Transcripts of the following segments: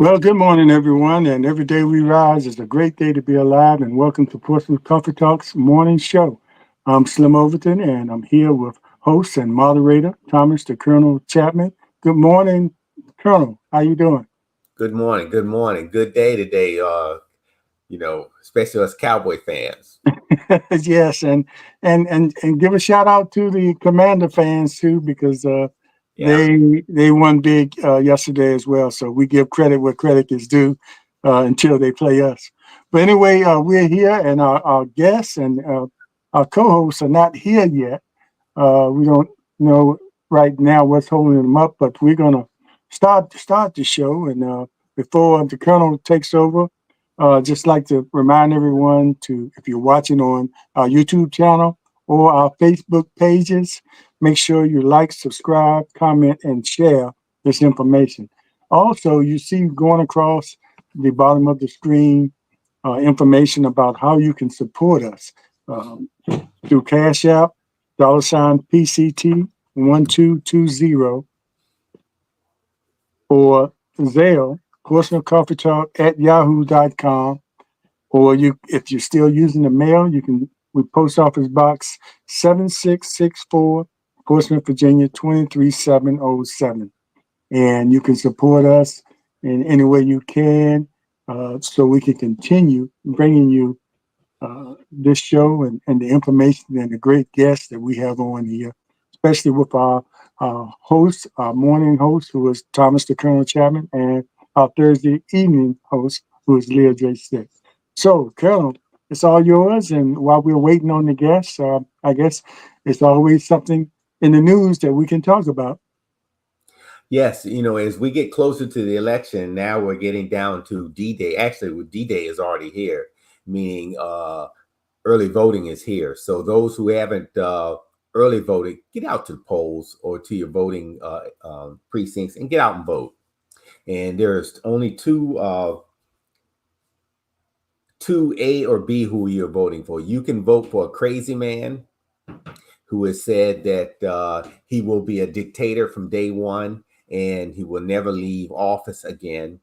Well, good morning, everyone. And every day we rise is a great day to be alive. And welcome to Portsmouth Comfort Talks morning show. I'm Slim Overton, and I'm here with host and moderator Thomas the Colonel Chapman. Good morning, Colonel. How you doing? Good morning. Good morning. Good day today. Especially us Cowboy fans. Yes, and give a shout out to the Commander fans too, because Yeah. they won big yesterday as well. So we give credit where credit is due until they play us. But anyway, we're here, and our guests and our co-hosts are not here yet. We don't know right now what's holding them up, but we're gonna start the show. And before the Colonel takes over, just like to remind everyone to, if you're watching on our YouTube channel or our Facebook pages, make sure you like, subscribe, comment, and share this information. Also, you see going across the bottom of the screen information about how you can support us through Cash App, $ PCT 1220, or Zelle, Portsmouth Coffee Talk at yahoo.com. Or you, if you're still using the mail, you can with Post Office Box 7664, Portsmouth, Virginia 23707. And you can support us in any way you can, so we can continue bringing you this show and the information and the great guests that we have on here, especially with our host, our morning host, who is Thomas the Colonel Chapman, and our Thursday evening host, who is Leah J. Stick. So, Colonel, it's all yours. And while we're waiting on the guests, I guess it's always something in the news that we can talk about. Yes. As we get closer to the election, now we're getting down to D-Day. Actually, D-Day is already here, meaning early voting is here. So those who haven't early voted, get out to the polls or to your voting precincts and get out and vote. And there's only two A or B who you're voting for. You can vote for a crazy man who has said that he will be a dictator from day one and he will never leave office again,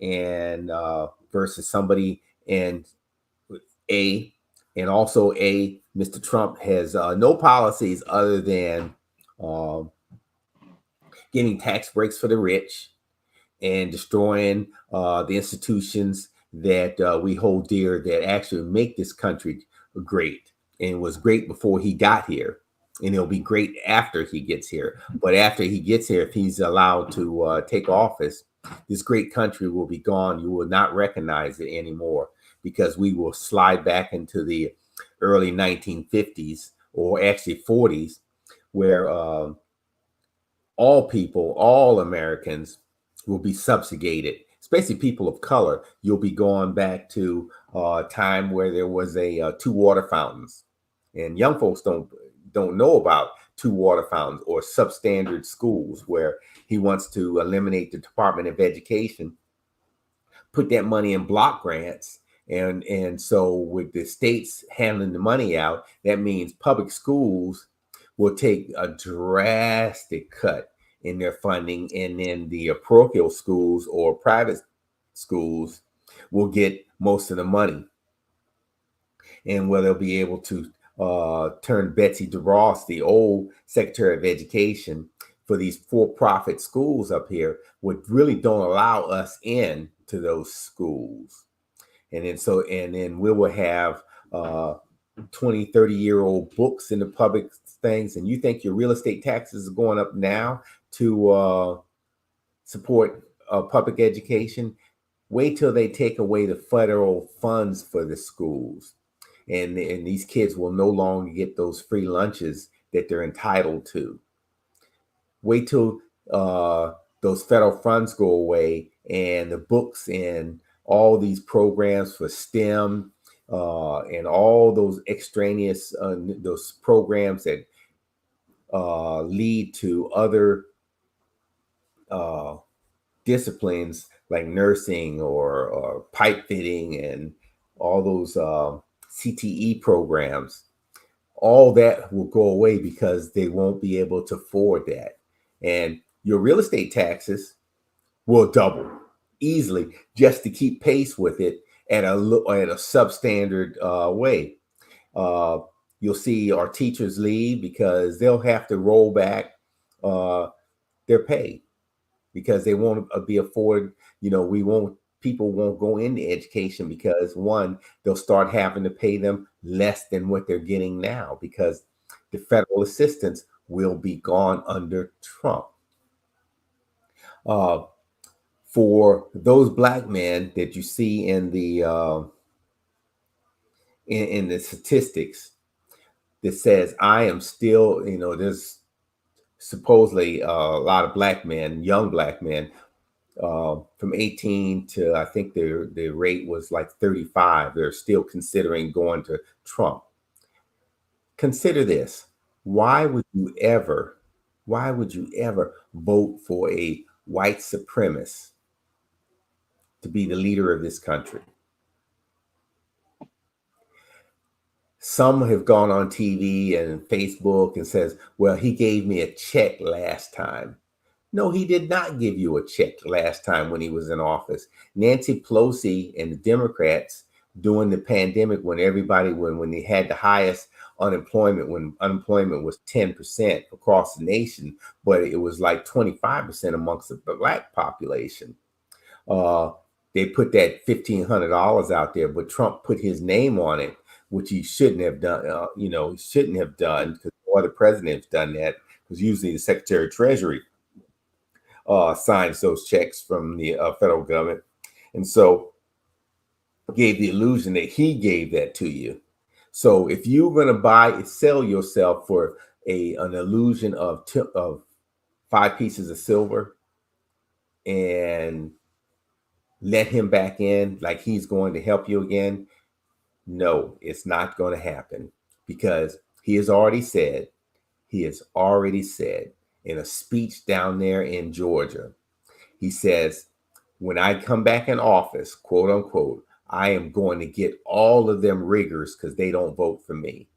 and versus somebody in A, and also A, Mr. Trump has no policies other than um, getting tax breaks for the rich and destroying the institutions that we hold dear that actually make this country great, and was great before he got here, and it'll be great after he gets here. But after he gets here, if he's allowed to take office, this great country will be gone. You will not recognize it anymore, because we will slide back into the early 1950s, or actually 40s, where all people, all Americans will be subjugated, especially people of color. You'll be going back to a time where there was two water fountains, and young folks don't know about two water fountains or substandard schools, where he wants to eliminate the Department of Education, put that money in block grants. And so with the states handling the money out, that means public schools will take a drastic cut in their funding, and then the parochial schools or private schools will get most of the money, and where they'll be able to turn Betsy DeVos, the old Secretary of Education, for these for-profit schools up here, what really don't allow us in to those schools. And then we will have 20, 30-year-old books in the public things, and you think your real estate taxes are going up now to support public education? Wait till they take away the federal funds for the schools, and these kids will no longer get those free lunches that they're entitled to. Wait till those federal funds go away, and the books and all these programs for STEM and all those extraneous those programs that lead to other uh, disciplines like nursing or pipe fitting and all those CTE programs. All that will go away because they won't be able to afford that. And your real estate taxes will double. easily just to keep pace with it at a substandard way. You'll see our teachers leave because they'll have to roll back their pay because they won't be afforded. People won't go into education because one, they'll start having to pay them less than what they're getting now because the federal assistance will be gone under Trump. For those black men that you see in the in the statistics that says I am still, there's supposedly a lot of black men, young black men, from 18 to I think the rate was like 35. They're still considering going to Trump. Consider this. Why would you ever vote for a white supremacist to be the leader of this country? Some have gone on TV and Facebook and says, well, he gave me a check last time. No, he did not give you a check last time when he was in office. Nancy Pelosi and the Democrats during the pandemic when they had the highest unemployment, when unemployment was 10% across the nation, but it was like 25% amongst the black population. They put that $1,500 out there, but Trump put his name on it, which he shouldn't have done. He shouldn't have done because no other president's done that. Because usually the Secretary of Treasury signs those checks from the federal government, and so gave the illusion that he gave that to you. So if you're going to sell yourself for an illusion of 5 pieces of silver and let him back in like he's going to help you again, no, it's not going to happen because he has already said in a speech down there in Georgia, he says, when I come back in office, quote unquote, I am going to get all of them riggers because they don't vote for me.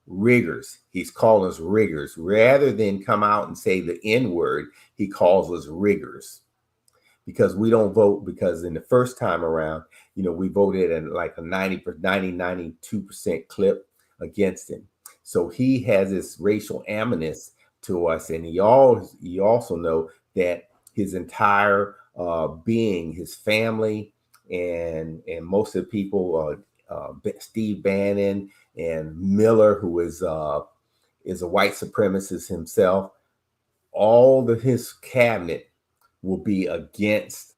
Riggers. He's calling us riggers. Rather than come out and say the N word, he calls us riggers because we don't vote because in the first time around, we voted at like a 92% clip against him. So he has this racial animus to us. And you also know that his entire being, his family, and most of the people, Steve Bannon and Miller, who is a white supremacist himself, all of his cabinet will be against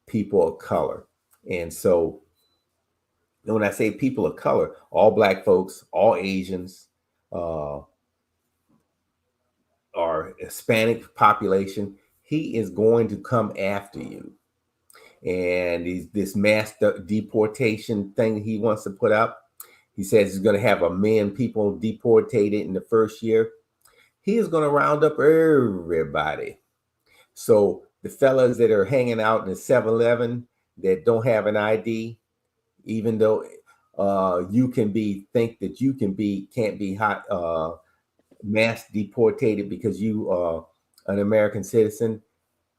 people of color. And so when I say people of color, all black folks, all Asians, our Hispanic population, he is going to come after you. And this mass deportation thing he wants to put up, he says he's going to have 1 million people deported in the first year. He is going to round up everybody. So the fellas that are hanging out in the 7-Eleven that don't have an ID, even though you can think that you can't be mass deported because you are an American citizen,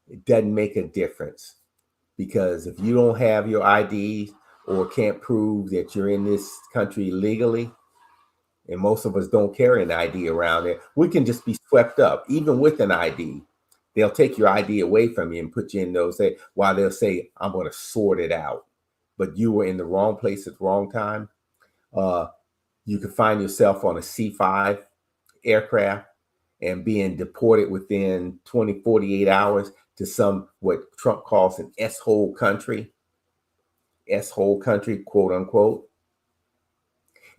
it doesn't make a difference. Because if you don't have your ID or can't prove that you're in this country legally, and most of us don't carry an ID around there, we can just be swept up. Even with an ID, they'll take your ID away from you and put you in those, while they'll say, I'm going to sort it out. But you were in the wrong place at the wrong time. You could find yourself on a C-5 aircraft and being deported within 48 hours to what Trump calls an S-hole country, quote unquote,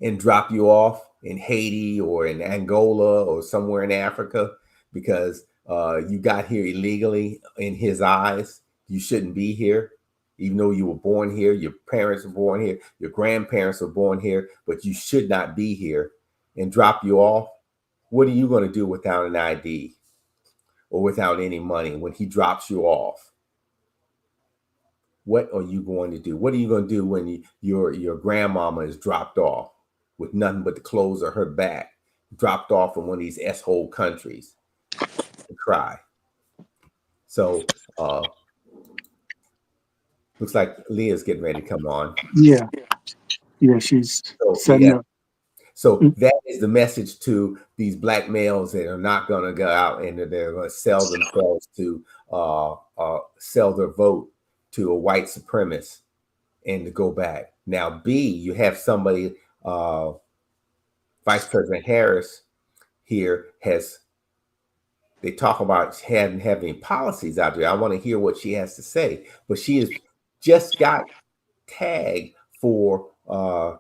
and drop you off in Haiti or in Angola or somewhere in Africa because you got here illegally in his eyes. You shouldn't be here, even though you were born here, your parents were born here, your grandparents were born here, but you should not be here, and drop you off. What are you going to do without an ID? Or without any money when he drops you off? What are you going to do? What are you going to do when your grandmama is dropped off with nothing but the clothes on her back, dropped off from one of these S-hole countries? And cry. So Looks like Leah's getting ready to come on. Yeah, yeah, she's So setting yeah, up. so that is the message to these black males that are not going to go out and they're going to sell themselves to sell their vote to a white supremacist and to go back. Now, B, you have somebody, Vice President Harris here has. They talk about having policies out there. I want to hear what she has to say, but she has just got tagged for to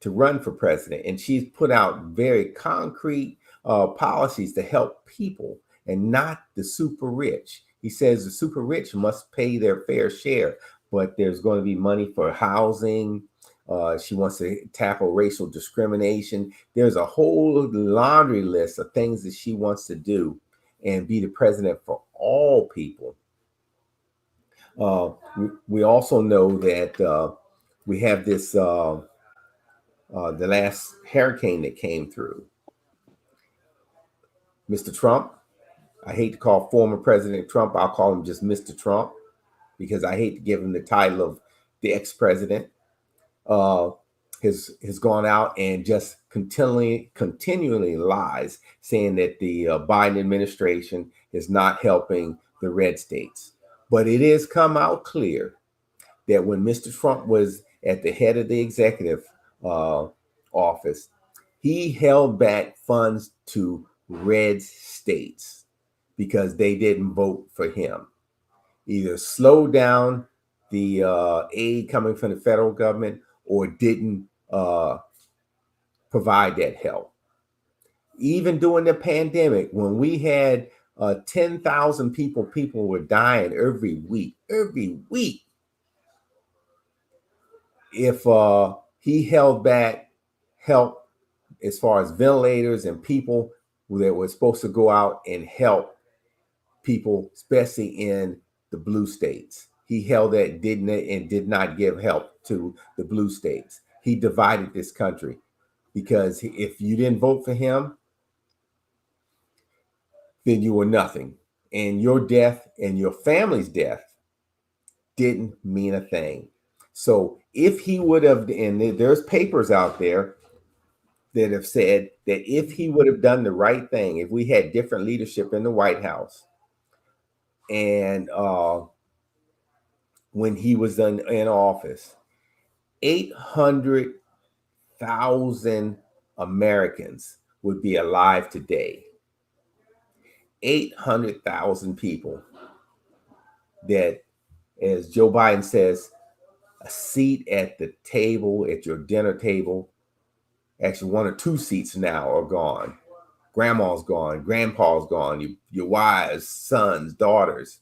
run for president, and she's put out very concrete policies to help people and not the super rich. He says the super rich must pay their fair share, but there's going to be money for housing. She wants to tackle racial discrimination. There's a whole laundry list of things that she wants to do and be the president for all people. We also know that we have this the last hurricane that came through. Mr. Trump, I hate to call former President Trump, I'll call him just Mr. Trump because I hate to give him the title of the ex-president, has gone out and just continually lies, saying that the Biden administration is not helping the red states. But it has come out clear that when Mr. Trump was at the head of the executive office, he held back funds to red states because they didn't vote for him. Either slowed down the aid coming from the federal government or didn't provide that help. Even during the pandemic, when we had 10,000 people were dying every week. If he held back help as far as ventilators and people that were supposed to go out and help people, especially in the blue states. He held that did not give help to the blue states. He divided this country because if you didn't vote for him, then you were nothing. And your death and your family's death didn't mean a thing. So if he would have, and there's papers out there that have said that if he would have done the right thing, if we had different leadership in the White House, and when he was in office, 800,000 Americans would be alive today. 800,000 people that, as Joe Biden says, a seat at the table, at your dinner table. Actually, one or two seats now are gone. Grandma's gone, grandpa's gone, your wives, sons, daughters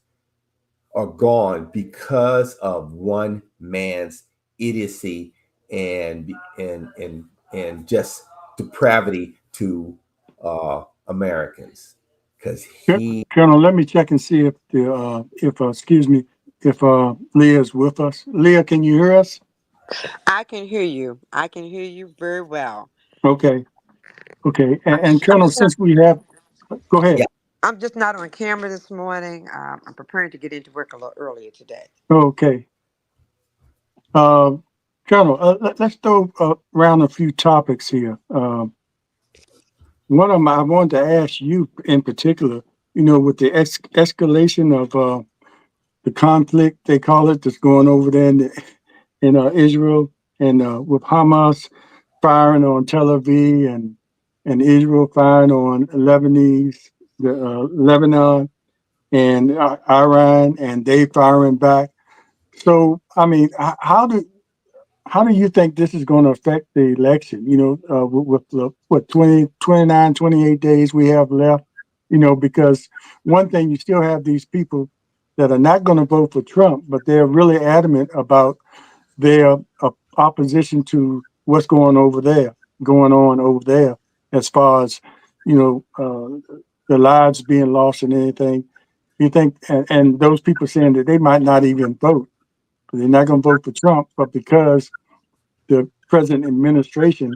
are gone because of one man's idiocy and just depravity to Americans. Because Colonel, let me check and see if if Leah's with us. Leah, can you hear us? I can hear you. I can hear you very well. Okay. And I'm Colonel, just not, since we have, go ahead. yeah, I'm just not on camera this morning. I'm preparing to get into work a little earlier today. Okay. Colonel, let's throw around a few topics here. One of them I wanted to ask you in particular, with the escalation of the conflict, they call it, that's going over there in Israel, and with Hamas firing on Tel Aviv and Israel firing on Lebanon and Iran, and they firing back. So, I mean, how do you think this is going to affect the election? With the 29, 28 days we have left, because one thing, you still have these people that are not going to vote for Trump, but they're really adamant about their opposition to what's going on over there, as far as, the lives being lost and anything. You think, and those people saying that they might not even vote. They're not going to vote for Trump, but because the present administration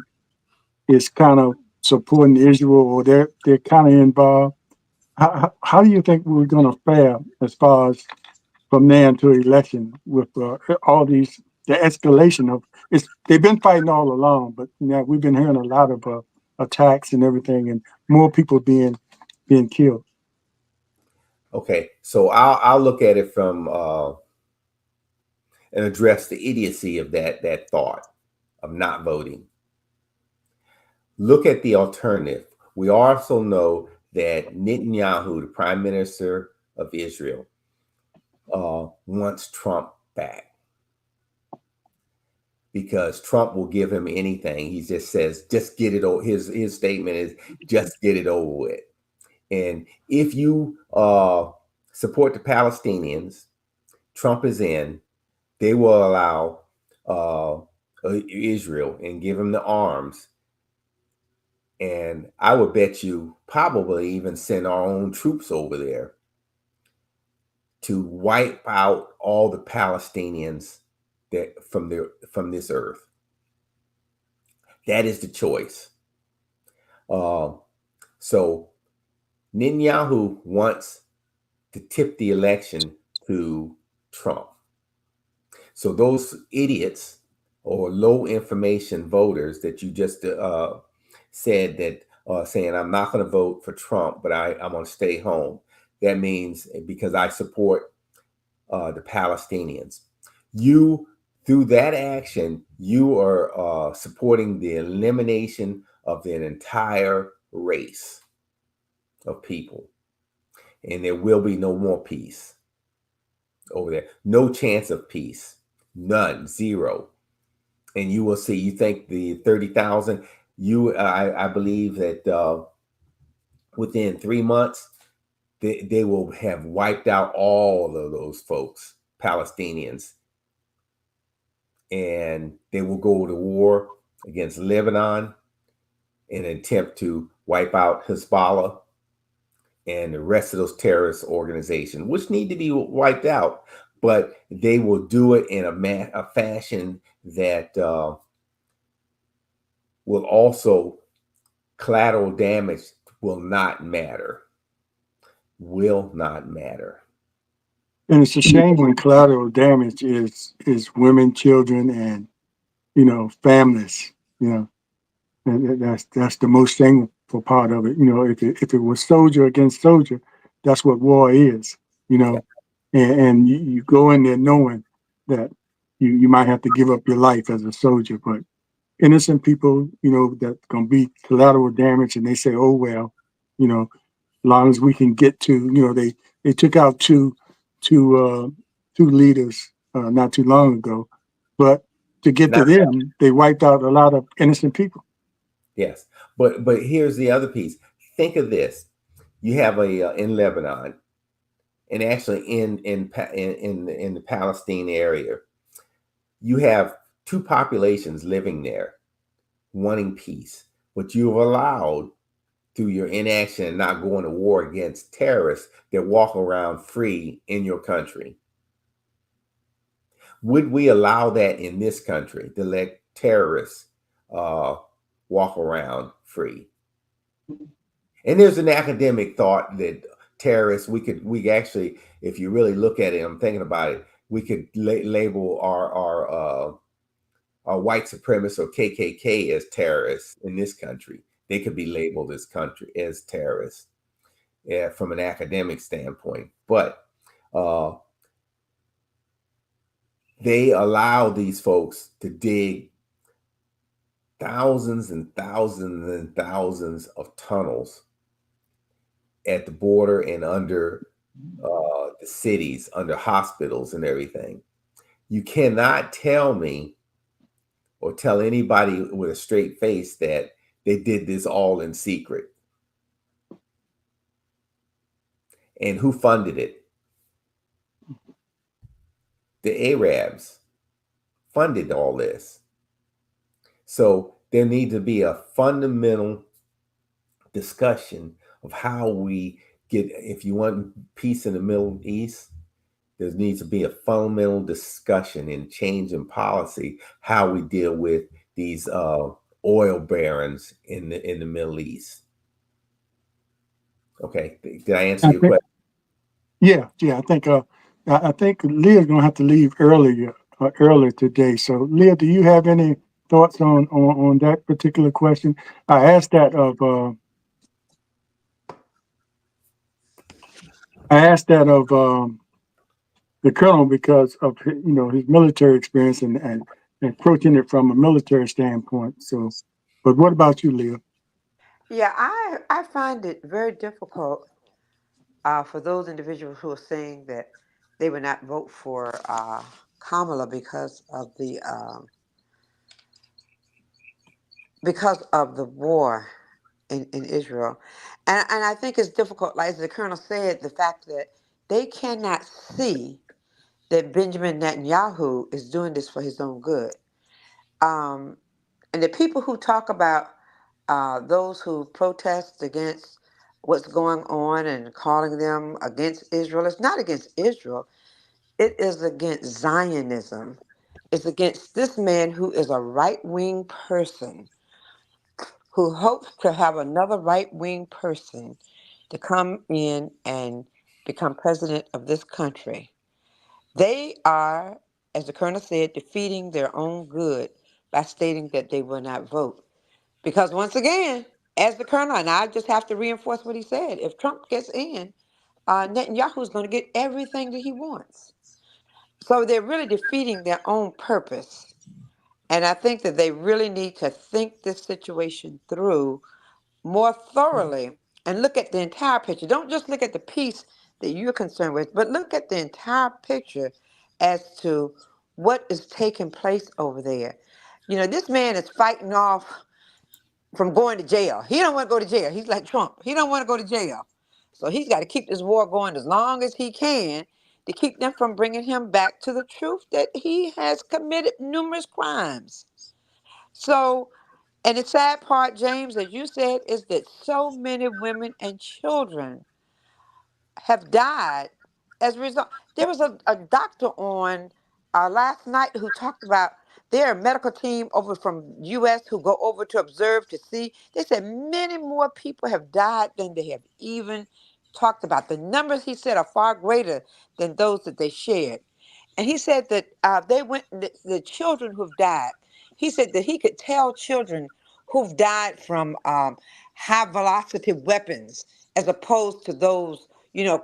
is kind of supporting Israel, or they're kind of involved. How do you think we're going to fare as far as from now until election with all these the escalation of it's. They've been fighting all along, but now we've been hearing a lot of attacks and everything, and more people being killed. Okay, so I'll look at it from and address the idiocy of that thought of not voting. Look at the alternative. We also know that Netanyahu, the prime minister of Israel, wants Trump back because Trump will give him anything. He just says, just get it over. His statement is, just get it over with. And if you support the Palestinians, Trump is in, they will allow Israel and give them the arms. And I would bet you probably even send our own troops over there to wipe out all the Palestinians that from this earth. That is the choice. So Netanyahu wants to tip the election to Trump. So those idiots or low information voters that you just said that saying I'm not going to vote for Trump, but I'm going to stay home. That means because I support the Palestinians. You, through that action, you are supporting the elimination of an entire race of people. And there will be no more peace over there. No chance of peace. None. Zero. And you will see, you think the 30,000, I believe that within 3 months, they will have wiped out all of those folks, Palestinians. And they will go to war against Lebanon in an attempt to wipe out Hezbollah and the rest of those terrorist organizations, which need to be wiped out. But they will do it in a fashion that will also, collateral damage will not matter. Will not matter. And it's a shame when collateral damage is women, children, and families. And that's the most shameful part of it. If it was soldier against soldier, that's what war is. Yeah. And you go in there knowing that you might have to give up your life as a soldier, but innocent people, that's gonna be collateral damage, and they say, oh well, as long as we can get to, they took out two leaders not too long ago, but to get to them, they wiped out a lot of innocent people. Yes, but here's the other piece. Think of this: you have in Lebanon, and actually in the Palestine area, you have two populations living there, wanting peace, but you've allowed, through your inaction and not going to war against terrorists that walk around free in your country. Would we allow that in this country, to let terrorists walk around free? And there's an academic thought that terrorists, we actually, if you really look at it, I'm thinking about it, we could label our white supremacists or KKK as terrorists in this country. They could be labeled as terrorists from an academic standpoint. But they allow these folks to dig thousands and thousands and thousands of tunnels at the border and under the cities, under hospitals and everything. You cannot tell me or tell anybody with a straight face that they did this all in secret. And who funded it? The Arabs funded all this. So there needs to be a fundamental discussion of how we get, if you want peace in the Middle East, there needs to be a fundamental discussion and change in policy, how we deal with these oil barons in the Middle East. Okay, did I answer your question? Yeah. I think I think Leah's going to have to leave early today. So, Leah, do you have any thoughts on that particular question? I asked that of the colonel because of his military experience and approaching it from a military standpoint. So, but what about you, Leah? Yeah, I find it very difficult for those individuals who are saying that they would not vote for Kamala because of the war in Israel. And I think it's difficult, like as the colonel said, the fact that they cannot see that Benjamin Netanyahu is doing this for his own good. Um, and the people who talk about those who protest against what's going on and calling them against Israel, it's not against Israel, it is against Zionism. It's against this man who is a right wing person who hopes to have another right wing person to come in and become president of this country. They are, as the colonel said, defeating their own good by stating that they will not vote. Because once again, as the colonel, and I just have to reinforce what he said, if Trump gets in, Netanyahu is going to get everything that he wants. So they're really defeating their own purpose. And I think that they really need to think this situation through more thoroughly and look at the entire picture. Don't just look at the piece that you're concerned with, but look at the entire picture as to what is taking place over there. You know, this man is fighting off from going to jail. He don't want to go to jail. He's like Trump. He don't want to go to jail. So he's got to keep this war going as long as he can to keep them from bringing him back to the truth that he has committed numerous crimes. So, and the sad part, James, as you said, is that so many women and children have died as a result. There was a doctor on last night who talked about their medical team over from U.S. who go over to observe to see. They said many more people have died than they have even talked about. The numbers, he said, are far greater than those that they shared. And he said that the children who've died, he said that he could tell children who've died from high velocity weapons as opposed to those,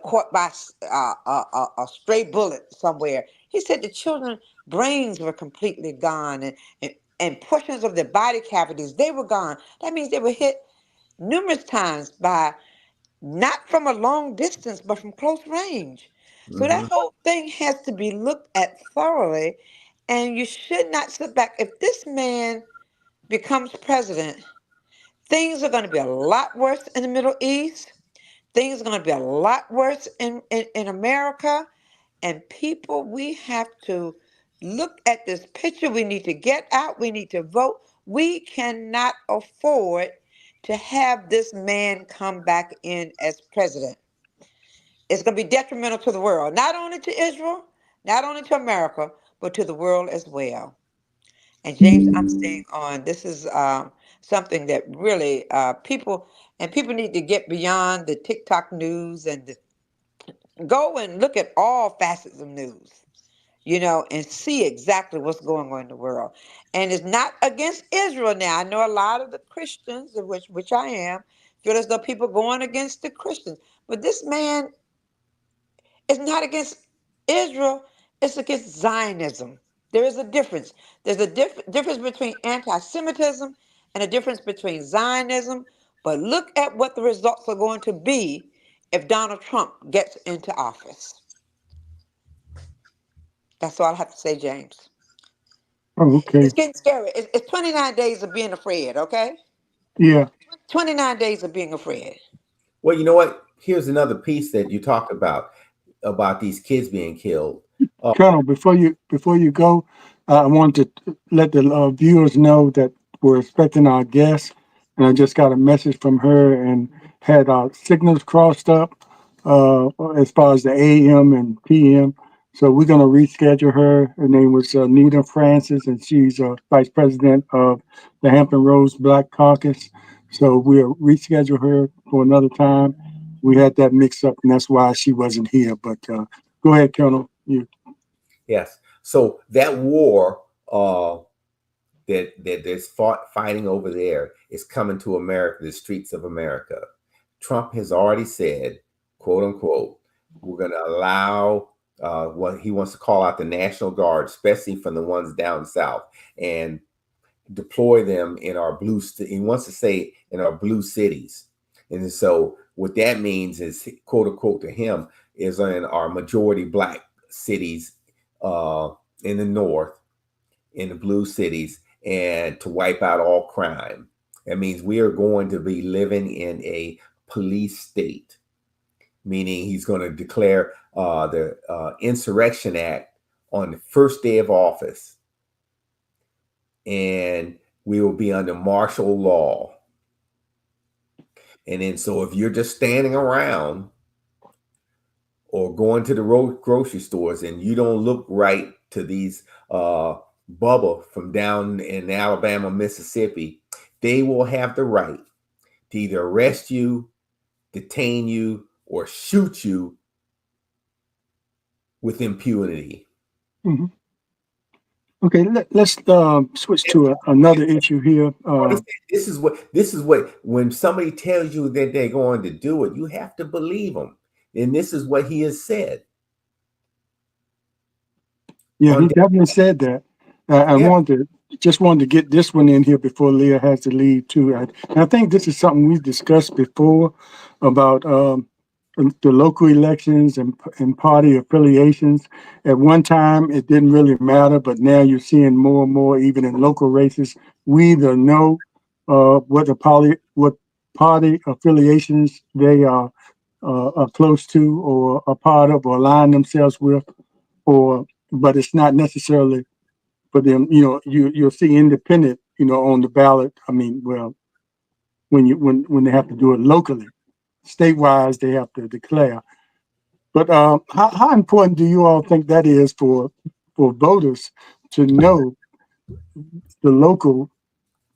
caught by a stray bullet somewhere. He said the children brains were completely gone and portions of their body cavities, they were gone. That means they were hit numerous times by not from a long distance, but from close range. So that Mm-hmm. whole thing has to be looked at thoroughly, and you should not sit back. If this man becomes president, things are going to be a lot worse in the Middle East. Things are going to be a lot worse in America. And people, we have to look at this picture. We need to get out. We need to vote. We cannot afford to have this man come back in as president. It's going to be detrimental to the world, not only to Israel, not only to America, but to the world as well. And James, I'm staying on. This is something that really people need to get beyond the TikTok news and go and look at all facets of news, and see exactly what's going on in the world. And it's not against Israel now. I know a lot of the Christians, of which I am, feel as though people going against the Christians. But this man, it's not against Israel, it's against Zionism. There is a difference. There's a difference between anti Semitism and a difference between Zionism. But look at what the results are going to be if Donald Trump gets into office. That's all I have to say, James. Oh, okay. It's getting scary. It's 29 days of being afraid, okay? Yeah. 29 days of being afraid. Well, you know what? Here's another piece that you talked about these kids being killed. Colonel, before you go, I wanted to let the viewers know that we're expecting our guest, and I just got a message from her and had our signals crossed up as far as the AM and PM. So we're going to reschedule her. Her name was Nita Francis, and she's vice president of the Hampton Roads Black Caucus. So we'll reschedule her for another time. We had that mixed up, and that's why she wasn't here. But Go ahead, Colonel. You. Yes. So that war that there's fighting over there is coming to America, the streets of America. Trump has already said, quote unquote, we're going to allow what he wants to call out the National Guard, especially from the ones down south, and deploy them in our blue. He wants to say in our blue cities, and so what that means is, quote unquote, to him, is in our majority black cities in the north, in the blue cities, and to wipe out all crime. That means we are going to be living in a police state, meaning he's going to declare the Insurrection Act on the first day of office, and we will be under martial law. And then, so if you're just standing around or going to the grocery stores and you don't look right to these Bubba from down in Alabama, Mississippi, they will have the right to either arrest you, detain you, or shoot you with impunity. Mm-hmm. Okay, let's switch to another issue here. This is what when somebody tells you that they're going to do it, you have to believe them. And this is what he has said. Yeah, he definitely said that. I just wanted to get this one in here before Leah has to leave too. I think this is something we've discussed before about the local elections and party affiliations. At one time, it didn't really matter, but now you're seeing more and more, even in local races. We either know what party affiliations they are close to, or a part of, or align themselves with, but it's not necessarily for them. You'll see independent, on the ballot. I mean, well, when they have to do it locally, statewide, they have to declare. But how important do you all think that is for voters to know the local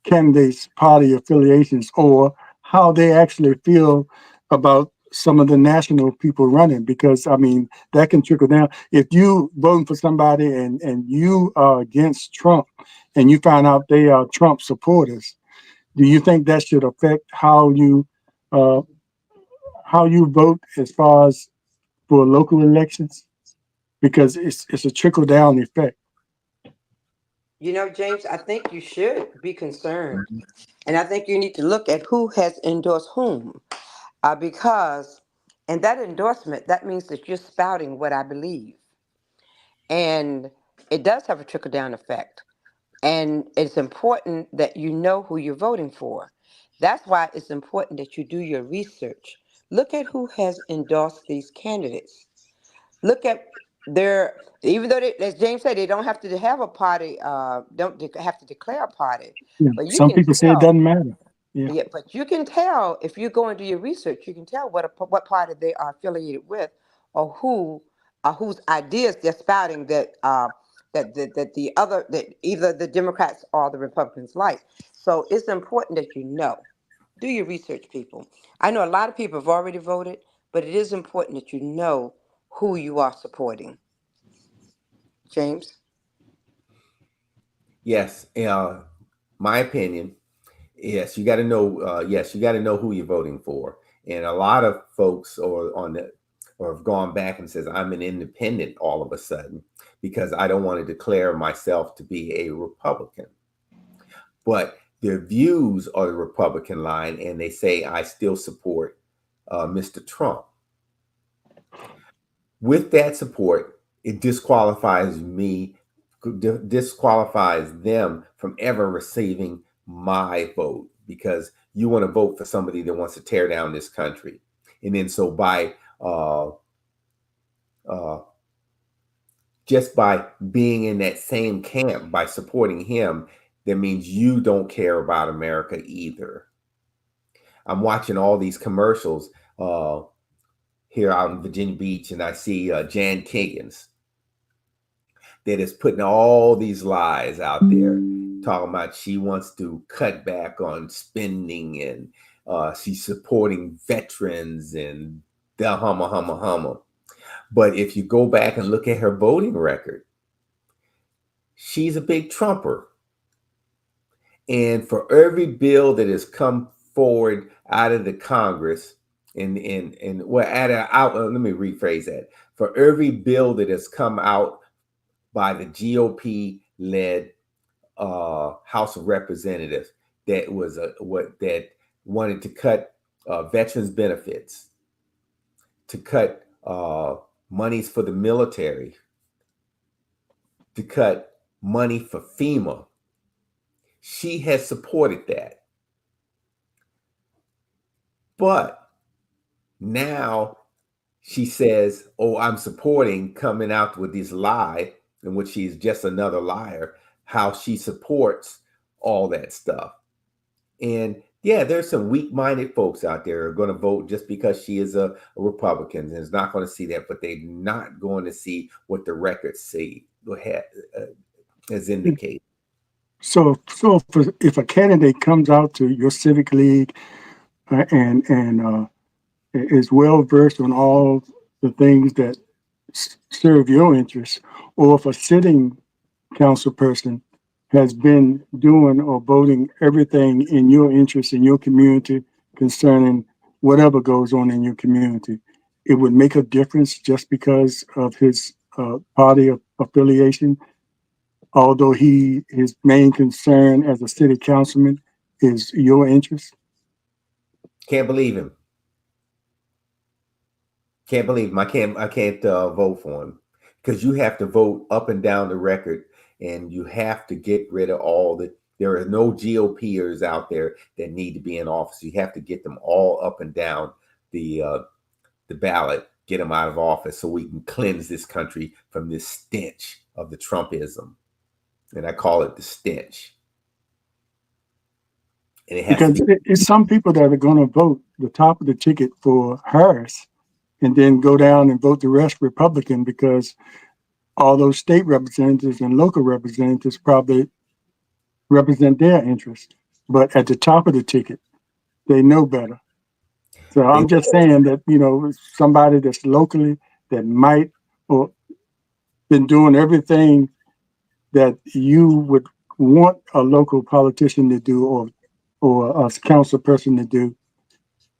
candidates' party affiliations, or how they actually feel about some of the national people running? Because I mean, that can trickle down. If you voting for somebody and you are against Trump, and you find out they are Trump supporters, do you think that should affect how you vote as far as for local elections? Because it's a trickle down effect. James, I think you should be concerned. And I think you need to look at who has endorsed whom. Because, and that endorsement, that means that you're spouting what I believe. And it does have a trickle down effect. And it's important that you know who you're voting for. That's why it's important that you do your research. Look at who has endorsed these candidates. Look at even though as James said, they don't have to have a party, have to declare a party. Yeah. But you Some can people say it tell. doesn't matter. Yeah. Yeah, but you can tell if you go and do your research. You can tell what party they are affiliated with, or whose ideas they're spouting that either the Democrats or the Republicans like. So it's important that you know. Do your research, people. I know a lot of people have already voted, but it is important that you know who you are supporting. James? Yes, my opinion. Yes, you got to know. Yes, you got to know who you're voting for. And a lot of folks have gone back and says, I'm an independent all of a sudden because I don't want to declare myself to be a Republican. But their views are the Republican line, and they say I still support Mr. Trump. With that support, it disqualifies them from ever receiving my vote, because you want to vote for somebody that wants to tear down this country. And then so by just by being in that same camp, by supporting him, that means you don't care about America either. I'm watching all these commercials here out in Virginia Beach, and I see Jan Kiggins that is putting all these lies out there, talking about she wants to cut back on spending, and she's supporting veterans and the humma. But if you go back and look at her voting record, she's a big Trumper. And for every bill that has come forward out of the Congress, and well, out, let me rephrase that. For every bill that has come out by the GOP led House of Representatives that was that wanted to cut veterans benefits, to cut monies for the military, to cut money for FEMA. She has supported that. But now she says, oh, I'm supporting, coming out with this lie, in which she's just another liar, how she supports all that stuff. And yeah, there's some weak-minded folks out there who are going to vote just because she is a Republican and is not going to see that, but they're not going to see what the records say has indicated. So if a candidate comes out to your civic league and is well versed on all the things that serve your interests, or if a sitting council person has been doing or voting everything in your interest in your community concerning whatever goes on in your community, it would make a difference just because of his party affiliation. Although his main concern as a city councilman is your interest. Can't believe him. Can't believe him. I can't vote for him, because you have to vote up and down the record, and you have to get rid of all the. There are no GOPers out there that need to be in office. You have to get them all up and down the ballot, get them out of office, so we can cleanse this country from this stench of the Trumpism, and I call it the stench. And it has Because to be. it's some people that are going to vote the top of the ticket for Harris and then go down and vote the rest Republican because all those state representatives and local representatives probably represent their interests. But at the top of the ticket, they know better. So They, I'm just saying that, somebody that's locally that might or been doing everything that you would want a local politician to do or a council person to do,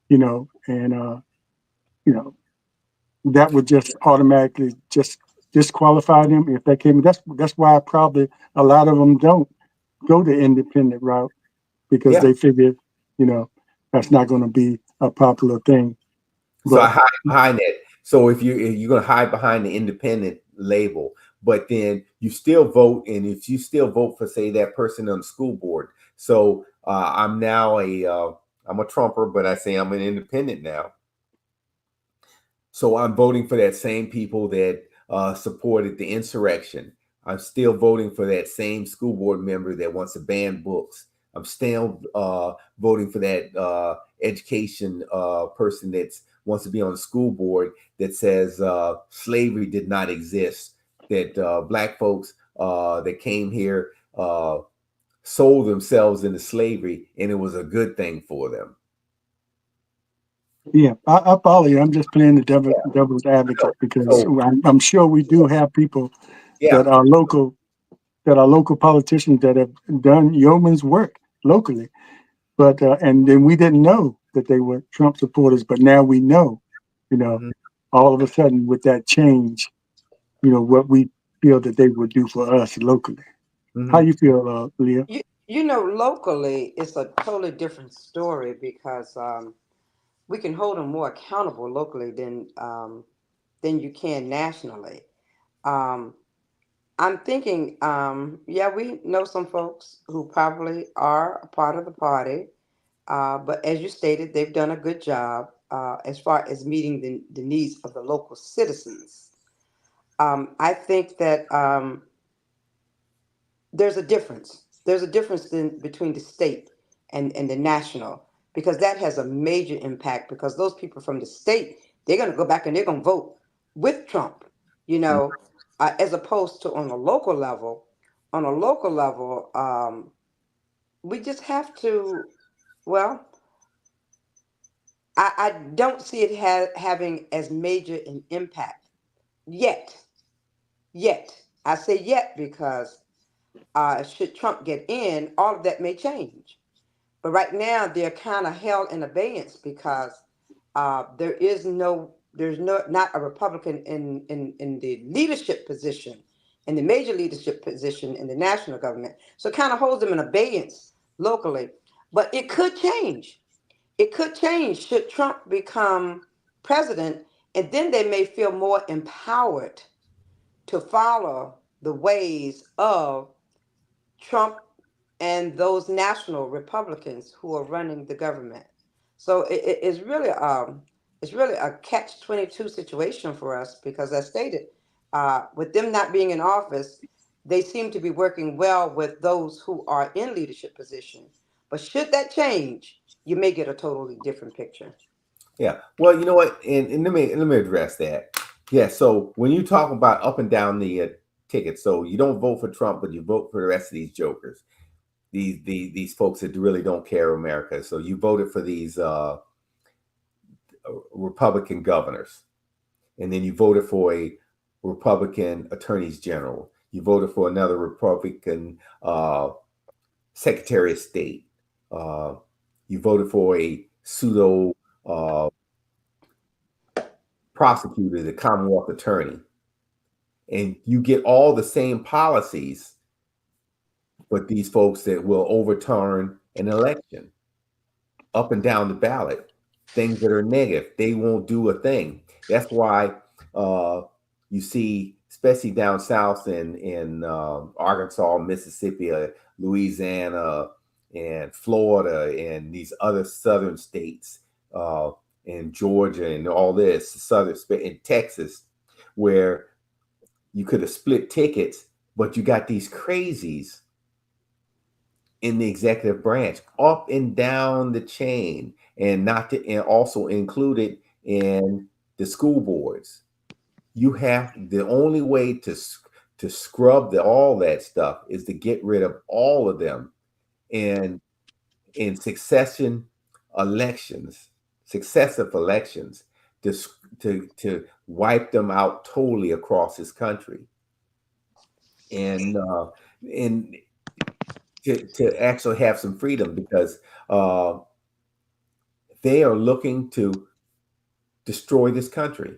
and that would just automatically just disqualify them if that came. That's why probably a lot of them don't go the independent route because yeah. they figure, that's not going to be a popular thing. So I But hide behind that. So if you're going to hide behind the independent label, but then you still vote, and if you still vote for, say, that person on the school board. So I'm now I'm a Trumper, but I say I'm an independent now. So I'm voting for that same people that supported the insurrection. I'm still voting for that same school board member that wants to ban books. I'm still voting for that education person that wants to be on the school board that says slavery did not exist, that black folks that came here sold themselves into slavery and it was a good thing for them. yeah, I follow you. I'm just playing the devil's advocate because So I'm sure we do have people yeah, that are local politicians that have done yeoman's work locally. But and then we didn't know that they were Trump supporters, but now we know, you know, mhm, all of a sudden with that change, what we feel that they would do for us locally. How mhm. you feel, Leah? Locally, it's a totally different story because we can hold them more accountable locally than you can nationally. Um, I'm thinking, yeah, we know some folks who probably are a part of the party, but as you stated, they've done a good job as far as meeting the needs of the local citizens. I think that there's a difference. There's a difference between the state and the national because that has a major impact because those people from the state, they're going to go back and they're going to vote with Trump, as opposed to on a local level. On a local level, we just have to, well, I don't see it having as major an impact Yet, I say yet because should Trump get in, all of that may change. But right now, they're kind of held in abeyance because there's not a Republican in the leadership position, in the major leadership position in the national government. So it kind of holds them in abeyance locally. But it could change. It could change should Trump become president, and then they may feel more empowered to follow the ways of Trump and those national Republicans who are running the government. So it's really a catch-22 situation for us because, as stated, with them not being in office, they seem to be working well with those who are in leadership positions. But should that change, you may get a totally different picture. Yeah. Well, you know what? And let me address that. Yeah. So when you talk about up and down the ticket, so you don't vote for Trump, but you vote for the rest of these jokers, these folks that really don't care America. So you voted for these Republican governors, and then you voted for a Republican attorneys general. You voted for another Republican Secretary of State. You voted for a pseudo prosecutor, the Commonwealth attorney, and you get all the same policies, but these folks that will overturn an election up and down the ballot, things that are negative, they won't do a thing. That's why you see, especially down south in Arkansas, Mississippi, Louisiana, and Florida, and these other southern states, in Georgia, and all this southern in Texas, where you could have split tickets, but you got these crazies in the executive branch up and down the chain, and also included in the school boards. You have the only way to scrub all that stuff is to get rid of all of them, and in successive elections, to wipe them out totally across this country, and to actually have some freedom, because they are looking to destroy this country,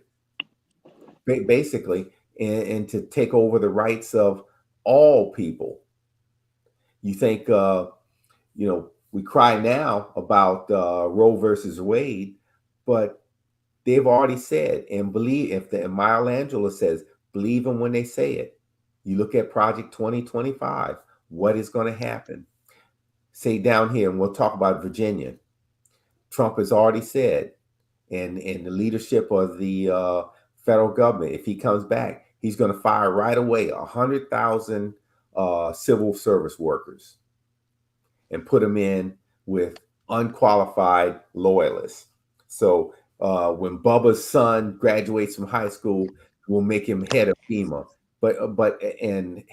basically, and to take over the rights of all people. You think, we cry now about Roe versus Wade, but they've already said, and believe, and Maya Angelou says, believe them when they say it. You look at Project 2025, what is going to happen? Say down here, and we'll talk about Virginia. Trump has already said, and the leadership of the federal government, if he comes back, he's going to fire right away 100,000 civil service workers and put them in with unqualified loyalists. So when Bubba's son graduates from high school, we'll make him head of FEMA, and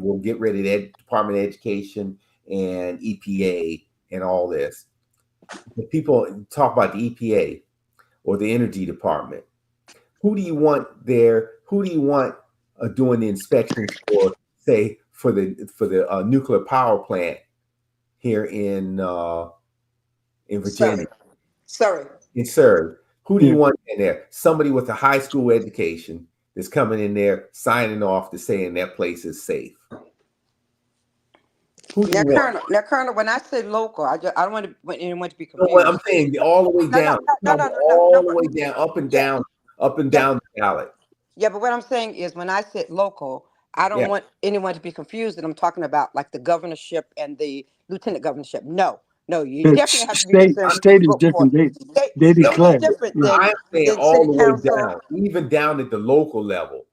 we'll get rid of the Department of Education and EPA and all this. But people talk about the EPA or the Energy Department. Who do you want there? Who do you want doing the inspections for, say, for the nuclear power plant here in Virginia? Sorry. In Surrey. Who do you want in there? Somebody with a high school education that's coming in there signing off to saying that place is safe. Who do you want? Colonel, when I say local, I don't want anyone to be confused. No, I'm saying all the way down. All the way down, up and down the ballot. Yeah, but what I'm saying is, when I said local, I don't want anyone to be confused that I'm talking about like the governorship and the lieutenant governorship. No, you definitely have to be concerned. State is different. They declare. Different than, I'm saying all the way down, even down at the local level,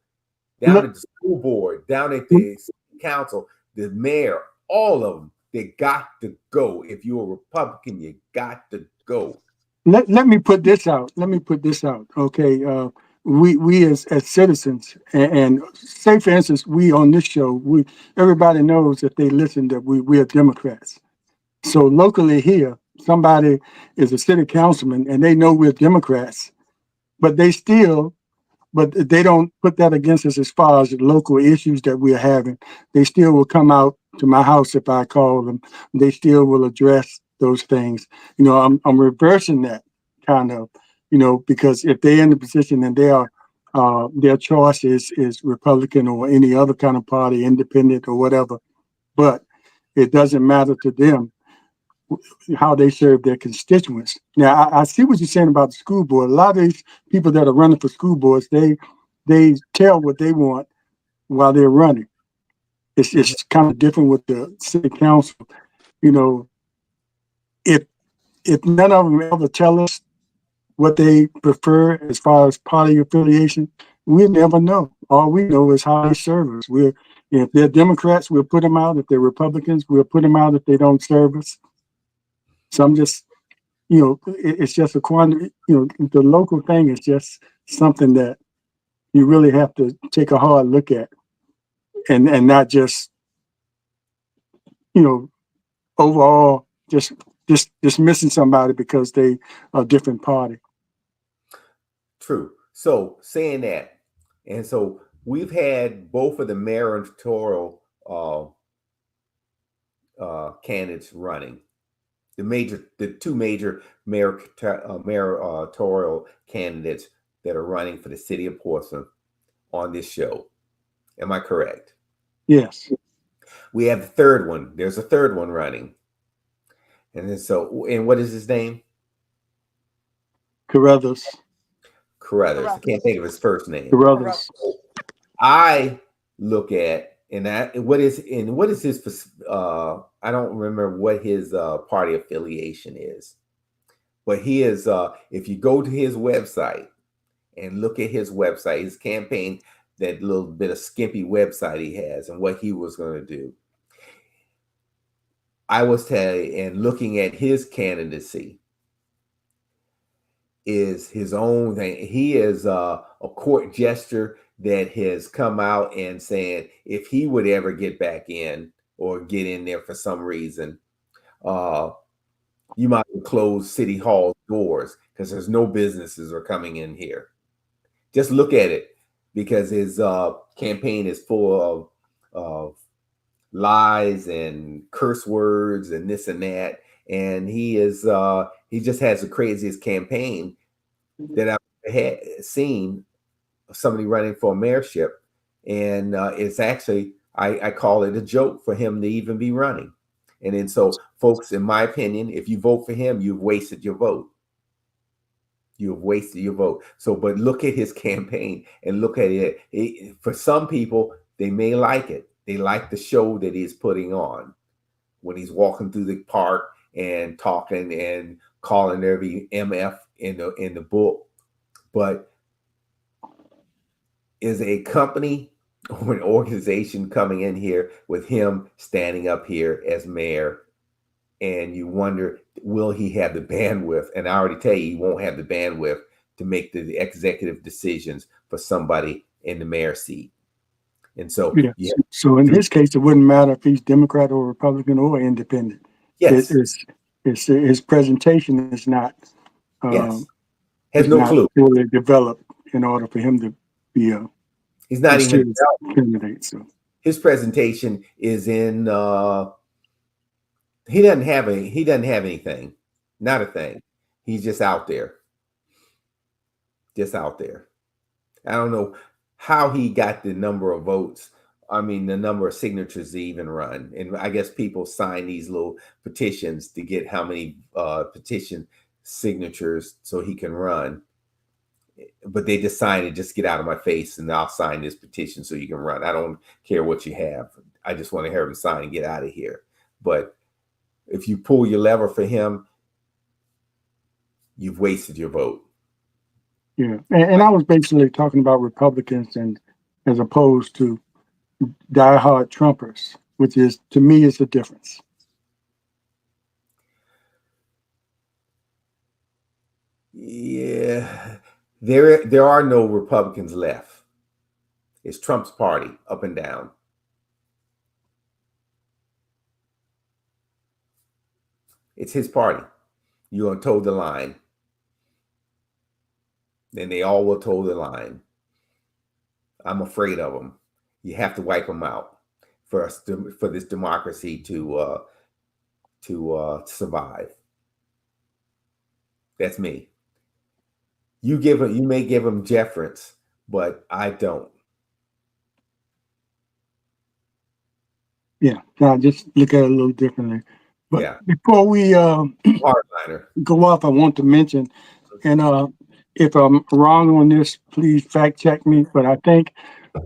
down at the school board, down at the city council, the mayor, all of them, they got to go. If you're a Republican, you got to go. Let me put this out. Okay. We as citizens, and say for instance, we on this show, everybody knows, if they listen, that we are Democrats. So locally here, somebody is a city councilman and they know we're Democrats, but they still but they don't put that against us as far as the local issues that we're having. They still will come out to my house if I call them. They still will address those things. I'm reversing that kind of, because if they're in the position and they are, their choice is Republican or any other kind of party, independent or whatever, but it doesn't matter to them how they serve their constituents. Now, I see what you're saying about the school board. A lot of these people that are running for school boards, they tell what they want while they're running. It's kind of different with the city council. You know, if none of them ever tell us what they prefer as far as party affiliation, we never know. All we know is how they serve us. If they're Democrats, we'll put them out. If they're Republicans, we'll put them out if they don't serve us. So I'm just, it's just a quantity. The local thing is just something that you really have to take a hard look at, and not just, overall just dismissing somebody because they are a different party. True. So saying that, and so we've had both of the mayoral candidates running. The two major mayoral candidates that are running for the city of Portsmouth on this show. Am I correct? Yes. We have the third one. There's a third one running. And what is his name? Carruthers. I can't think of his first name. Carruthers. I look at what is his I don't remember what his party affiliation is, but he is if you go to his website and look at his website, his campaign, that little bit of skimpy website he has and what he was going to do, I was telling, and looking at his candidacy is his own thing. He is a court jester that has come out and saying if he would ever get back in or get in there for some reason, you might close City Hall doors because there's no businesses are coming in here. Just look at it, because his campaign is full of lies and curse words and this and that. And he just has the craziest campaign that I've seen somebody running for a mayorship. And it's actually, I call it a joke for him to even be running. And then so, folks, in my opinion, if you vote for him, you've wasted your vote. You have wasted your vote. So, but look at his campaign and look at it. For some people, they may like it. They like the show that he's putting on when he's walking through the park and talking and calling every MF in the book. But is a company or an organization coming in here with him standing up here as mayor, and you wonder, will he have the bandwidth? And I already tell you, he won't have the bandwidth to make the executive decisions for somebody in the mayor seat. And so, yeah. So in his case, it wouldn't matter if he's Democrat or Republican or independent. Yes, it's his presentation is not. Has no clue. Fully developed in order for him to be a. He's not even candidate. So his presentation is in. He doesn't have anything, not a thing. He's just out there. Just out there. I don't know how he got the number of votes. I mean, the number of signatures to even run. And I guess people sign these little petitions to get how many petition signatures so he can run. But they decided, just get out of my face and I'll sign this petition so you can run. I don't care what you have. I just want to hear him sign and get out of here. But if you pull your lever for him, you've wasted your vote. Yeah, and I was basically talking about Republicans and as opposed to diehard Trumpers, which is, to me, is the difference. Yeah, there are no Republicans left. It's Trump's party up and down. It's his party. You're going to toe the line. Then they all will toe the line. I'm afraid of them. You have to wipe them out for us for this democracy to survive. That's me. You may give them deference, but I don't. Yeah, I just look at it a little differently. But Yeah, before we hardliner. go off, I want to mention, and if I'm wrong on this, please fact check me. But I think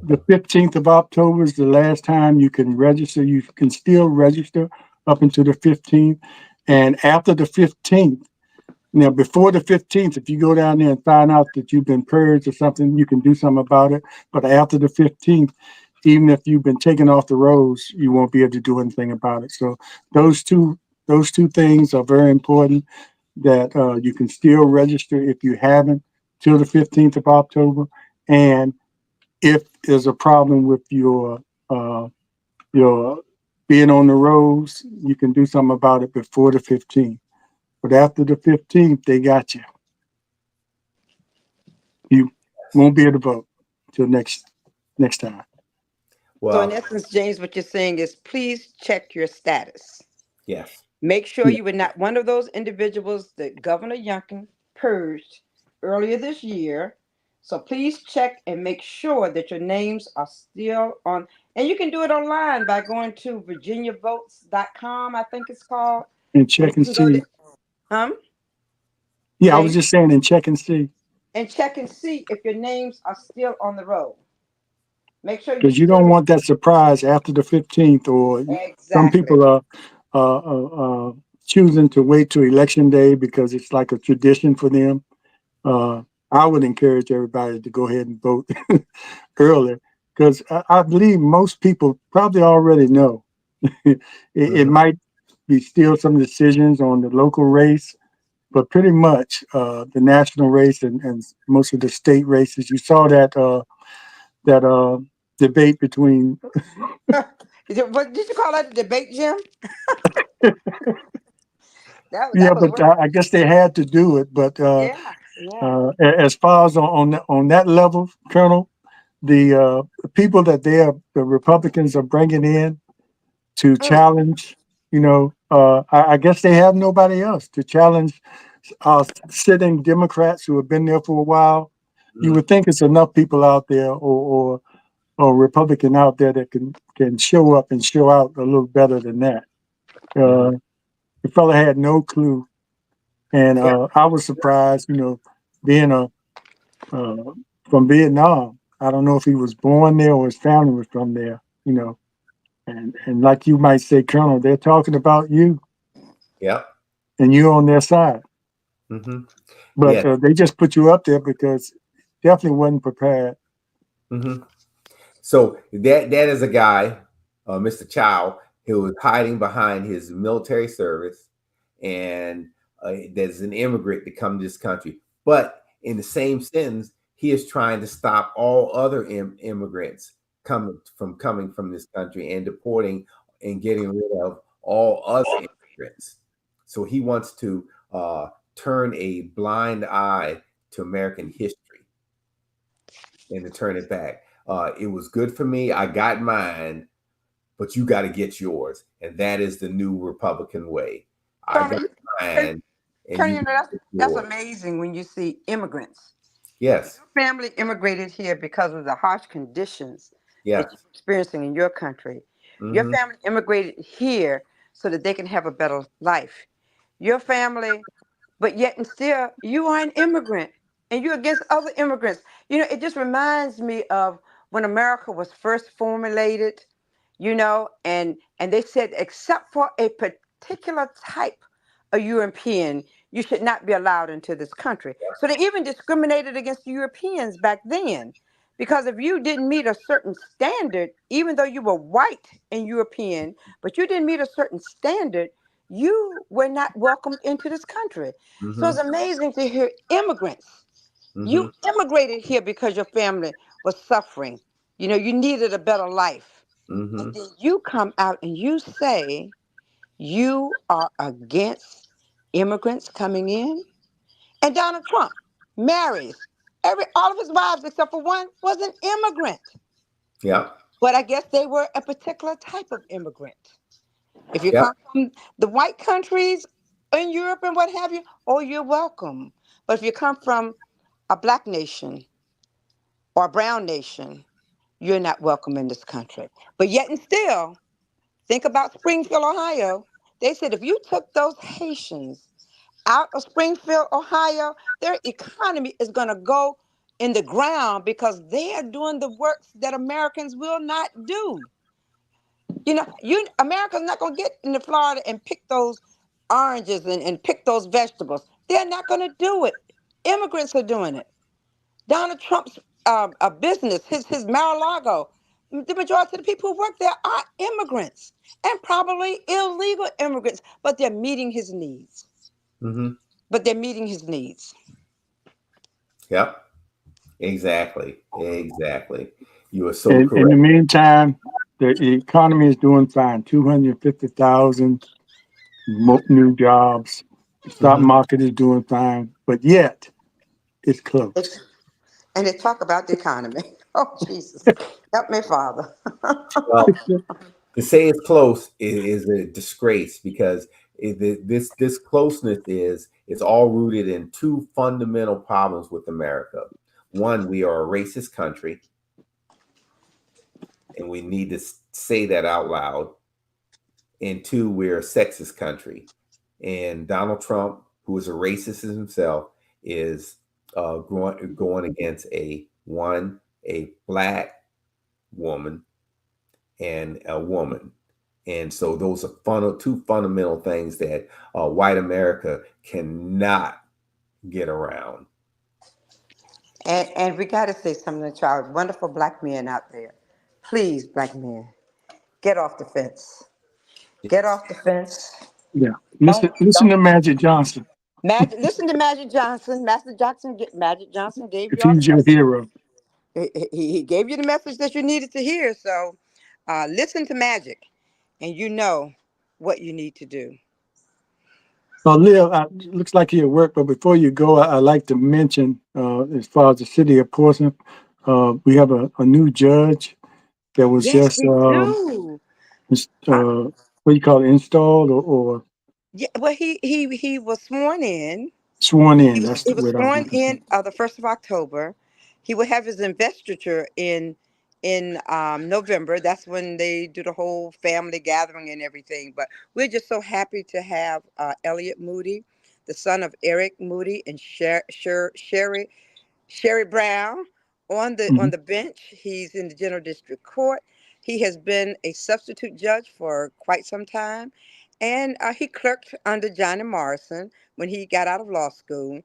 the 15th of October is the last time you can register. You can still register up until the 15th. And after the 15th, now before the 15th, if you go down there and find out that you've been purged or something, you can do something about it. But after the 15th, even if you've been taken off the rolls, you won't be able to do anything about it. So those two those two things are very important. That you can still register if you haven't till the 15th of October, and if there's a problem with uh, your being on the roads, you can do something about it before the 15th. But after the 15th, they got you. You won't be able to vote till next time. So in Well, essence, James, what you're saying is please check your status. yes. Make sure Yeah, you were not one of those individuals that Governor Youngkin purged earlier this year. So please check and make sure that your names are still on. And you can do it online by going to virginiavotes.com, I think it's called. and And check you and can go see. to, um, Yeah, I was James, just saying, and check and see, and check and see if your names are still on the roll. Make sure you because you still, don't want that surprise after the 15th. Or some exactly. people are uh, uh, uh, choosing to wait till election day because it's like a tradition for them. Uh, I would encourage everybody to go ahead and vote early because I believe most people probably already know. It Hmm. might be still some decisions on the local race, but pretty much the national race and most of the state races. You saw that debate between. What did you call that? A debate, Jim? Yeah, That was but worth. I guess they had to do it. But Yeah, yeah. as far as on that level, Colonel, the people that the Republicans are bringing in to Mm, challenge, I guess they have nobody else to challenge sitting Democrats who have been there for a while. You would think it's enough people out there, or Republican out there that can show up and show out a little better than that. Hmm. Uh, the fella had no clue, and yeah. I was surprised. Being uh, from Vietnam. I don't know if he was born there or his family was from there. And like you might say, Colonel, they're talking about you, Yep. and you're on their side. Hmm. But Yes. they just put you up there because definitely wasn't prepared. Hmm. So that is a guy, Mr. Chow, who was hiding behind his military service, and there's an immigrant to come to this country. But in the same sense, he is trying to stop all other immigrants coming from this country and deporting and getting rid of all other immigrants. So he wants to turn a blind eye to American history and to turn it back. It was good for me. I got mine, but you got to get yours, and that is the new Republican way. I got Colonel, mine, and Colonel, you got to get that's yours. amazing when you see immigrants. If Yes, your family immigrated here because of the harsh conditions that yes. you're experiencing in your country, your Mm-hmm. family immigrated here so that they can have a better life. Your family, but yet and still, you are an immigrant and you're against other immigrants. It just reminds me of when America was first formulated, and they said except for a particular type of European, you should not be allowed into this country. So they even discriminated against Europeans back then. Because if you didn't meet a certain standard, even though you were white and European, but you didn't meet a certain standard, you were not welcomed into this country. So Mm-hmm. it's amazing to hear immigrants. Mm-hmm. You immigrated here because your family was suffering. You needed a better life. And Mm-hmm. then you come out and you say you are against immigrants coming in. And Donald Trump marries All of his wives except for one was an immigrant. Yeah. But I guess they were a particular type of immigrant. If you Yep. come from the white countries in Europe and what have you, oh, you're welcome. But if you come from a black nation or a brown nation, you're not welcome in this country. But yet and still, think about Springfield, Ohio. They said if you took those Haitians out of Springfield, Ohio, their economy is going to go in the ground because they are doing the works that Americans will not do. America's not going to get into Florida and pick those oranges and pick those vegetables. They're not going to do it. Immigrants are doing it. Donald Trump's business, his Mar-a-Lago, the majority of the people who work there are immigrants and probably illegal immigrants, but they're meeting his needs. Mm-hmm. But they're meeting his needs. Yep. Exactly. Exactly. You are so In the correct. meantime, the economy is doing fine. 250,000 new jobs. The stock Mm-hmm. market is doing fine, but yet it's close. It's, and they talk about the economy. Oh, Jesus. Help me, Father. Well, to say it's close is a disgrace because this closeness is all rooted in two fundamental problems with America. One, we are a racist country, and we need to say that out loud. And two, we're a sexist country. And Donald Trump, who is a racist himself, is going against a black woman and a woman. And so those are two fundamental things that white America cannot get around. And we got to say something to our wonderful black men out there. Please, black men, get off the fence. Get Yes. off the fence. Yeah. Listen Don't. to Magic Johnson. Listen to Magic Johnson. Magic Johnson gave If you all the he's your message. hero. He gave you the message that you needed to hear. So listen to Magic, and you know what you need to do. Lil, looks like you're at work, but before you go, I'd like to mention, as far as the city of Portsmouth, we have a new judge that was Yes, just, we do. Uh, what do you call it, installed or yeah, well, he was sworn in. sworn He in. was That's he the was word I was sworn looking for. in the 1st of October. He will have his investiture in November. That's when they do the whole family gathering and everything. But we're just so happy to have Elliot Moody, the son of Eric Moody and Sherry Brown on Mhm. the bench. He's in the General District Court. He has been a substitute judge for quite some time, and he clerked under Johnny Morrison when he got out of law school.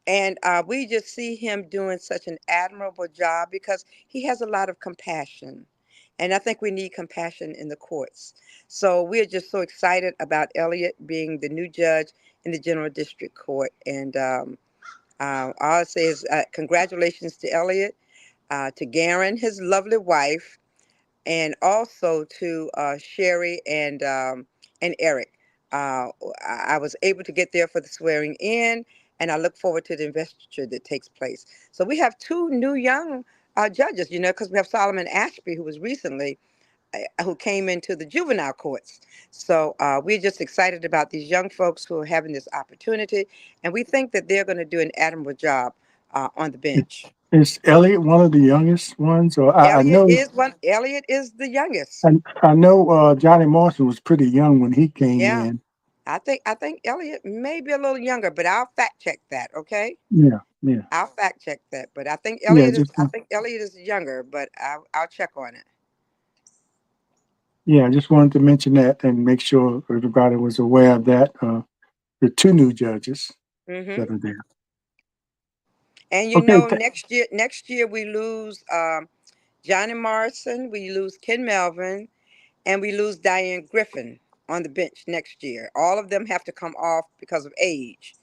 And we just see him doing such an admirable job because he has a lot of compassion. And I think we need compassion in the courts. So we're just so excited about Elliot being the new judge in the General District Court. And all I say is congratulations to Elliot, to Garen, his lovely wife, and also to Sherry and Eric. I was able to get there for the swearing in, and I look forward to the investiture that takes place. So we have two new young judges, because we have Solomon Ashby, who was recently who came into the juvenile courts. So we're just excited about these young folks who are having this opportunity, and we think that they're going to do an admirable job on the bench. Is Elliot one of the youngest ones? Or I Elliot know, is one. Elliot is the youngest. I know, Johnny Morrison was pretty young when he came Yeah, in. I think Elliot may be a little younger, but I'll fact check that. Okay, Yeah, yeah, I'll fact check that. But I think yeah. Elliot is. Just I think Elliot is younger, but I'll check on it. yeah, I just wanted to mention that and make sure everybody was aware of that. The two new judges Hmm. that are there. And Okay, next year we lose Johnny Morrison, we lose Ken Melvin, and we lose Diane Griffin on the bench next year. All of them have to come off because of age.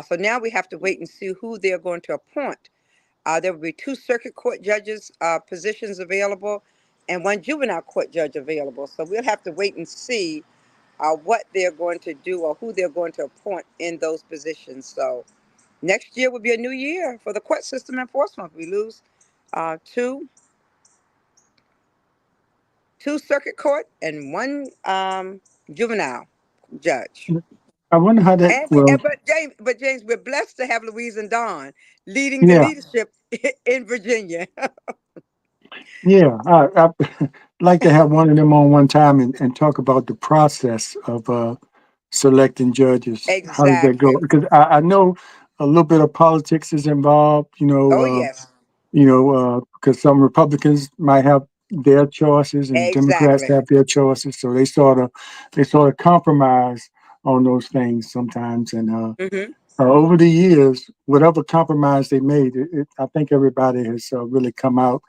So now we have to wait and see who they're going to appoint. There will be two circuit court judges positions available and one juvenile court judge available. So we'll have to wait and see what they're going to do or who they're going to appoint in those positions. So next year will be a new year for the court system enforcement. We lose two circuit court and one juvenile judge. I wonder how that will. But James, we're blessed to have Louise and Dawn leading the Yeah, leadership in Virginia. yeah. I like to have one of them on one time and talk about the process of selecting judges. How does that Exactly. go? Because I know a little bit of politics is involved. Oh yes. Because some Republicans might have their choices and Democrats Exactly. have their choices, so they sort of compromise on those things sometimes. And Hmm. over the years, whatever compromise they made, I think everybody has really come out.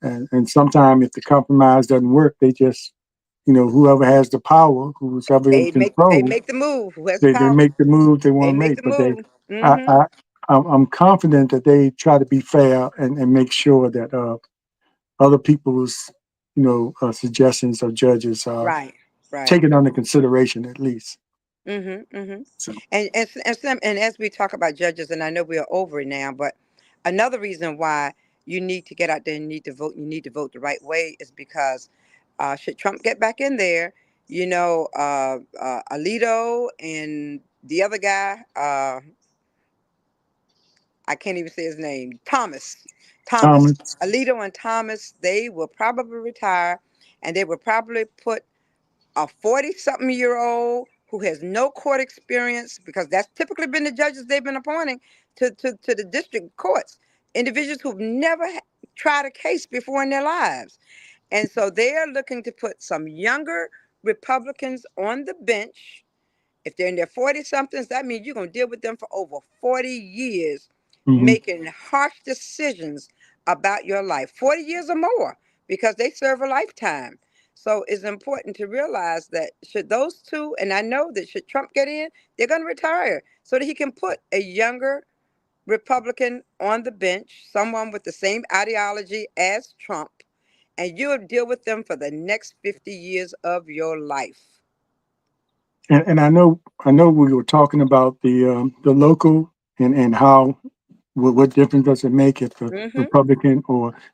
And sometimes, if the compromise doesn't work, they just whoever has the power, who's ever in They control, make the move. Who has the they power? make the move they want They to make make. the But move. I, Hmm. I I'm confident that they try to be fair and make sure that other people's suggestions of judges are Right. Right. taken under consideration at least. Mm-hmm. Mm-hmm. So And as we talk about judges, and I know we are over it now, but another reason why you need to get out there and you need to vote, you need to vote the right way, is because should Trump get back in there, Alito and the other guy, I can't even say his name, Thomas, Thomas, Alito and Thomas, they will probably retire, and they will probably put a 40-something-year-old who has no court experience, because that's typically been the judges they've been appointing to the district courts, individuals who've never tried a case before in their lives. And so they are looking to put some younger Republicans on the bench. If they're in their 40 somethings, that means you're going to deal with them for over 40 years, hmm making harsh decisions about your life, 40 years or more, because they serve a lifetime. So it's important to realize that should those two, and I know that should Trump get in, they're going to retire so that he can put a younger Republican on the bench, someone with the same ideology as Trump, and you'll deal with them for the next 50 years of your life. and I know we were talking about the local and how what difference does it make if a Mm-hmm. Republican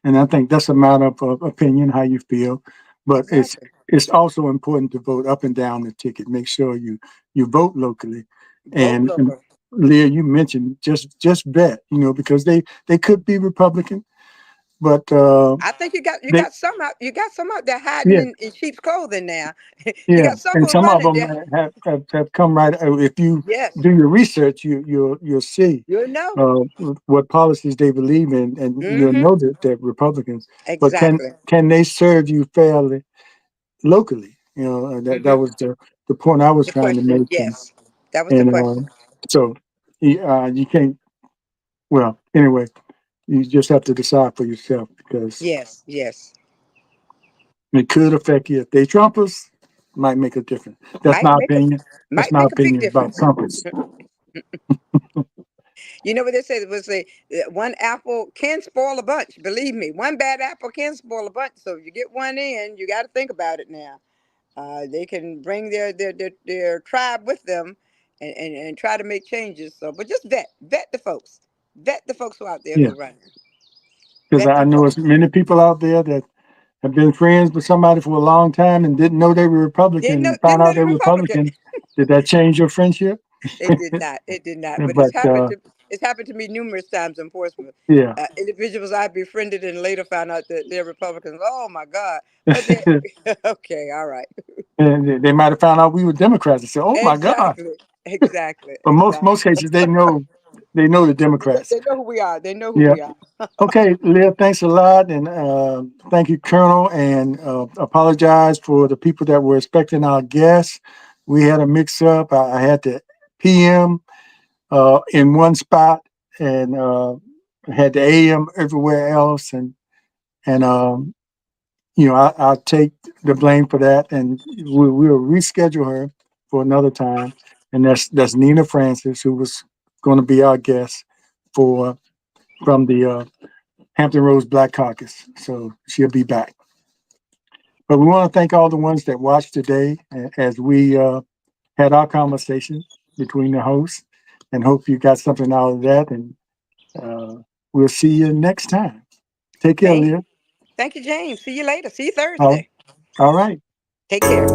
and I think that's a matter of opinion, how you feel, but it's Exactly. it's also important to vote up and down the ticket. Make sure you vote locally, Vote and local. Leah, you mentioned just bet, because they could be Republican, but I think they you got some out there hiding yeah in sheep's clothing now. You yeah, got some and who are some of running them there. have come right. If you Yes, do your research, you'll see you know. uh, what policies they believe in, and you'll Mm-hmm. know that they're Republicans. But can Exactly. can they serve you fairly locally? That Mm-hmm. was the point I was The trying to question, make, and yes, that was the and question. so you can't. Well, anyway, you just have to decide for yourself because Yes, yes, it could affect you. If they Trumpers, might make a difference. That's might my make a opinion. That's might my make a big opinion about difference. Trumpers. You know what they say? It was say one apple can spoil a bunch. Believe me, one bad apple can spoil a bunch. So if you get one in, you got to think about it now. They can bring their tribe with them, and try to make changes. So, but just vet the folks who are out there Yeah, who are running. because Vet I them know folks. there's many people out there that have been friends with somebody for a long time and didn't know they were Republican and found Didn't know out the they were Republican. Republican. Did that change your friendship? It did not. It did not. But But it's happened to me numerous times in Portsmouth. yeah, Individuals I befriended and later found out that they're Republicans. Oh my God! But they okay, all right, and they might have found out we were Democrats and said, "Oh my God!" exactly, exactly, But most exactly. cases they know the Democrats. They know who we are. They know who Yeah. we are. Okay, Leah, thanks a lot, and thank you, Colonel, and apologize for the people that were expecting our guests. We had a mix-up. I had the PM in one spot and had the AM everywhere else, and I'll take the blame for that, and we'll reschedule her for another time. And that's Nina Francis, who was going to be our guest for from the Hampton Roads Black Caucus. So she'll be back. But we want to thank all the ones that watched today as we had our conversation between the hosts. and hope you got something out of that. And we'll see you next time. Take care, Thank you. Leah. Thank you, James. See you later. See you All Thursday. all right. Take care.